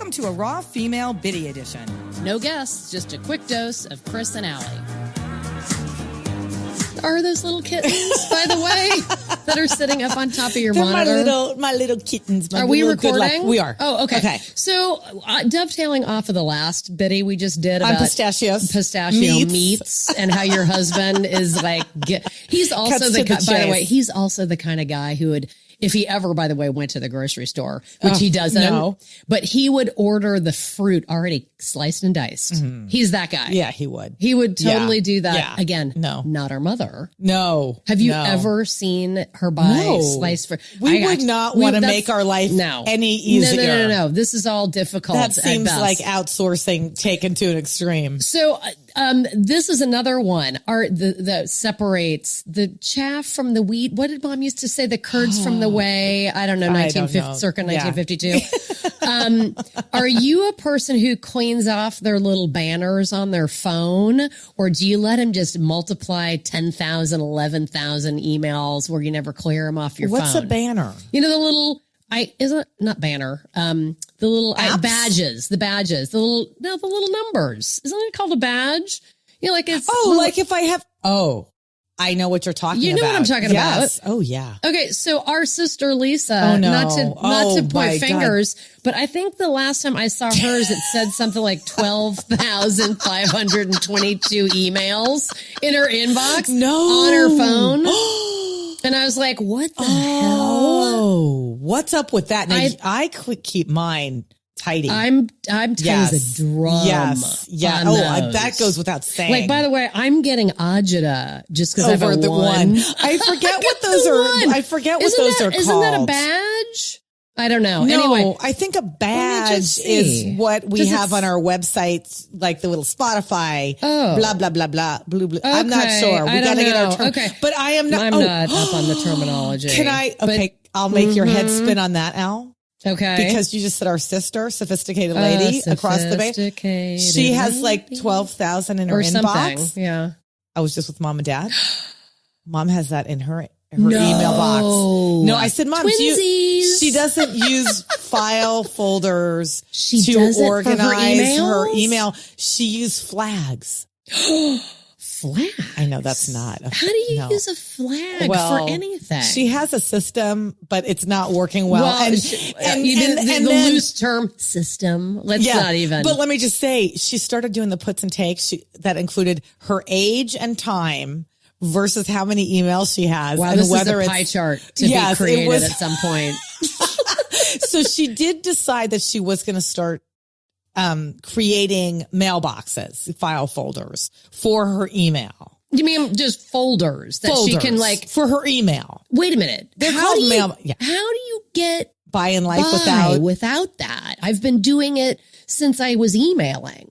Welcome to a Raw Female Biddy Edition. No guests, just a quick dose of Kris and Allie. Are those little kittens, by the way, that are sitting up on top of your monitor? My little kittens. Are we recording? We are. Oh, okay. So, dovetailing off of the last biddy we just did about pistachio meats and how your husband is like, he's also by the way, he's also the kind of guy who would, if he ever, by the way, went to the grocery store, which he doesn't, but he would order the fruit already sliced and diced. Mm-hmm. He's that guy. Yeah, he would. He would totally do that. Yeah. Again, no, not our mother. No. Have you ever seen her buy sliced fruit? We would not want to make our life any easier. No. This is all difficult. That seems like outsourcing taken to an extreme. So, this is another one that separates the chaff from the wheat. What did Mom used to say? The curds from the whey. I don't know. Circa 1952. Are you a person who cleans off their little banners on their phone, or do you let them just multiply 10,000, 11,000 emails where you never clear them off your phone? What's a banner? You know, the little, not banner, the little badges, the little numbers. Isn't it called a badge? You know, like it's. If I have, I know what you're talking about. You know what I'm talking about. Oh, yeah. Okay, so our sister Lisa, not to point fingers, but I think the last time I saw hers, it said something like 12,522 emails in her inbox on her phone. And I was like, what the hell? What's up with that? Now, I could keep mine tidy. I'm tight as a drum. Yes. Yeah. That goes without saying. Like, by the way, I'm getting agita just because I have the one. I forget what those are. I forget what those are called. Isn't that a badge? I don't know. No, anyway, I think a badge is what we have on our websites, like the little Spotify, blah, blah, blah, blah, blah, blah. Okay. I'm not sure. We got to get our term. Okay. But I am not. I'm not up on the terminology. Can I? Okay. I'll make your head spin on that, Al. Okay. Because you just said our sister, sophisticated lady across the bay. She has like 12,000 in her inbox. Yeah. I was just with Mom and Dad. Mom has that in her email box. No, I said, Mom, she doesn't use file folders to organize her email. She uses flags. Flag? I know that's not. How do you use a flag for anything? She has a system, but it's not working well. And the loose term system. Let's not even. But let me just say, she started doing the puts and takes that included her age and time versus how many emails she has. Wow, and this is a pie chart to be created at some point. So she did decide that she was going to start creating mailboxes, file folders for her email. You mean just folders that she can for her email? Wait a minute. They're called mail. Yeah. How do you get by in life without that? I've been doing it since I was emailing.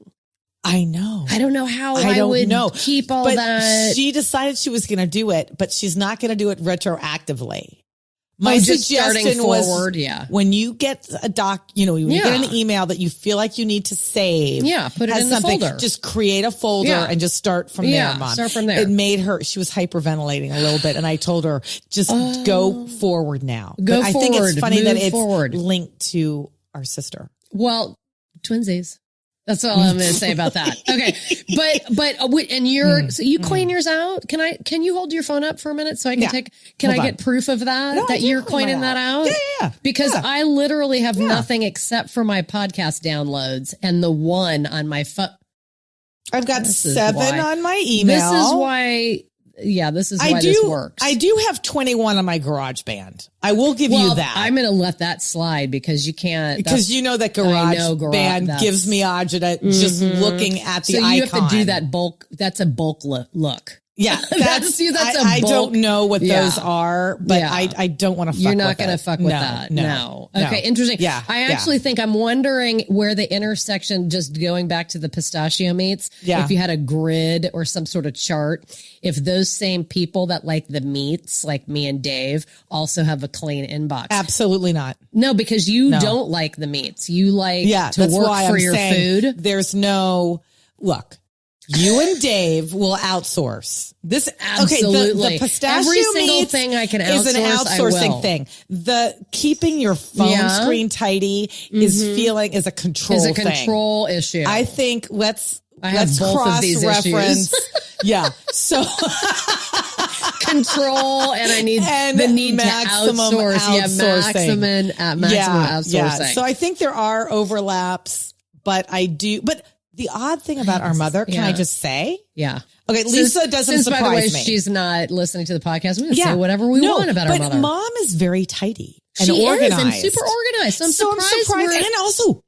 I know. I don't know how I would keep all that. She decided she was going to do it, but she's not going to do it retroactively. My suggestion was, when you get a when you get an email that you feel like you need to save, put it in the folder. Just create a folder and just start from there, Mom. Start from there. It made her, she was hyperventilating a little bit, and I told her, just go forward now. I think it's funny that it's linked to our sister. Well, twinsies. That's all I'm going to say about that. Okay. So you clean yours out? Can you hold your phone up for a minute so I can I get proof of that? That you're cleaning that out? Yeah. Because I literally have nothing except for my podcast downloads and the one on my phone. I've got 7 on my email. This is why this works. I do have 21 on my Garageband. I will give you that. I'm going to let that slide because you can't. Because you know that Garageband gives me agita just looking at the icon. So you have to do that bulk. That's a bulk look. Yeah, that's a bulk. I don't know what those are, but I don't want to fuck with it. You're not going to fuck with that. No. Okay, interesting. Yeah. I actually think I'm wondering where the intersection, just going back to the pistachio meats, if you had a grid or some sort of chart, if those same people that like the meats, like me and Dave, also have a clean inbox. Absolutely not. No, because you don't like the meats. You like to work for your food. There's no, look. You and Dave will outsource this. Absolutely. Okay, the pistachio every single meat thing I can outsource, is an outsourcing thing. The keeping your phone screen tidy is a control thing. Is a control issue. I think let's both of these cross-reference. Yeah. So control, and I need the need maximum to outsource. outsourcing. Maximum outsourcing. Yeah. So I think there are overlaps, but the odd thing about our mother, can I just say? Yeah. Okay, Lisa doesn't surprise by the way, me. She's not listening to the podcast. We can say whatever we want about our mother. But Mom is very tidy and she organized. Is, and super organized. So I'm surprised. And also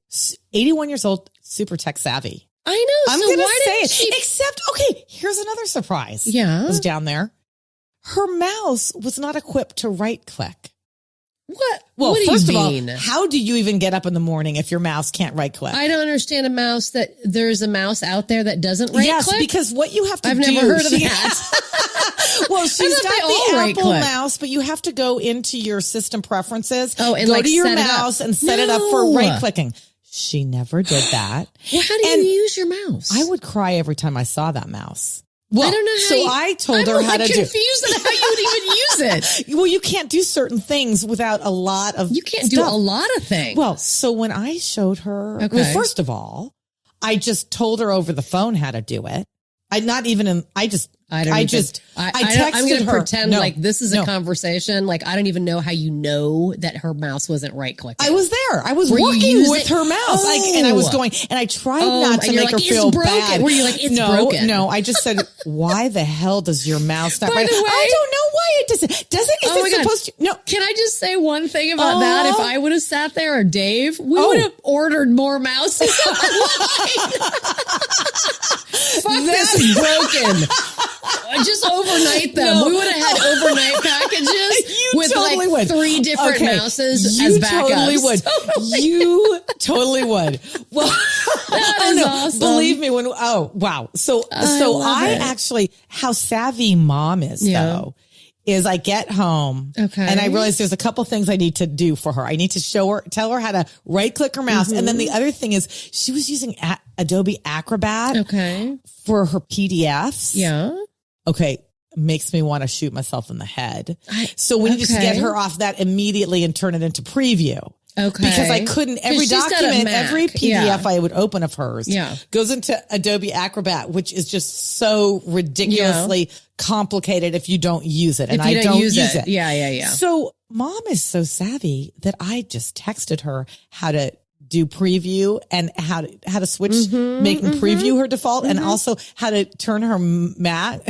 81 years old, super tech savvy. I know. I'm so going to why say it. She... Except, here's another surprise. Yeah. Was down there. Her mouse was not equipped to right click. What? Well, what first do you of mean? all, how do you even get up in the morning if your mouse can't right click? I don't understand a mouse there's a mouse out there that doesn't right click. Yes, because what you have to I've do. I've never heard of that. Well, she's got the right Apple click. mouse, but you have to go into your system preferences. And go to your mouse and set it up for right clicking. She never did that. Well, how do you use your mouse? I would cry every time I saw that mouse. Well, I don't know how I told her how to do. I'm confused on how you would even use it. Well, you can't do certain things without a lot of You can't do a lot of things. Well, so when I showed her, well, first of all, I just told her over the phone how to do it. I texted I'm going to her. Pretend like this is a conversation. Like, I don't even know how you know that her mouse wasn't right clicking. I was there. I was working with her mouse. And I was going, and I tried not to make her feel bad. Were you like, it's broken? No, I just said, why the hell does your mouse not right? By the way, I don't know why it doesn't. Is it supposed to? No. Can I just say one thing about that? If I would have sat there or Dave, we would have ordered more mouses online. Fuck, this is broken. Just overnight them. No. We would have had overnight packages with totally like 3 different mouses as backups. You totally would. Well, that is awesome. Believe me wow. So I actually, how savvy Mom is though, is I get home and I realize there's a couple things I need to do for her. I need to tell her how to right click her mouse. And then the other thing is she was using Adobe Acrobat for her PDFs. Yeah. Okay. Makes me want to shoot myself in the head. So we need to get her off that immediately and turn it into preview. Okay. Because I couldn't, every document, every PDF I would open of hers goes into Adobe Acrobat, which is just so ridiculously complicated if you don't use it. And I don't use it. Yeah. So Mom is so savvy that I just texted her how to do preview and how to switch, make preview her default and also how to turn her mouse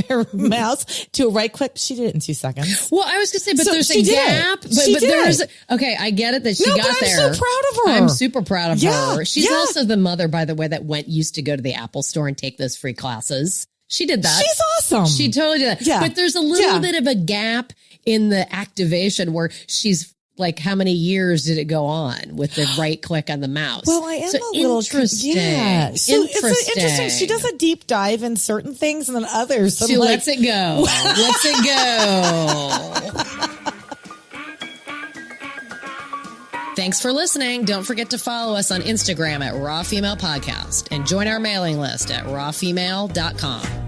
to a right click. She did it in 2 seconds. Well, I was going to say, but there's a gap. But there's, I get it that she got there. I'm so proud of her. I'm super proud of her. She's also the mother, by the way, that used to go to the Apple store and take those free classes. She did that. She's awesome. She totally did that. Yeah. But there's a little bit of a gap in the activation where she's like, how many years did it go on with the right click on the mouse? Well, I am a little interesting. Yeah. So it's interesting. She does a deep dive in certain things and then others. She lets it go. Lets it go. Thanks for listening. Don't forget to follow us on Instagram at Raw Female Podcast and join our mailing list at rawfemale.com.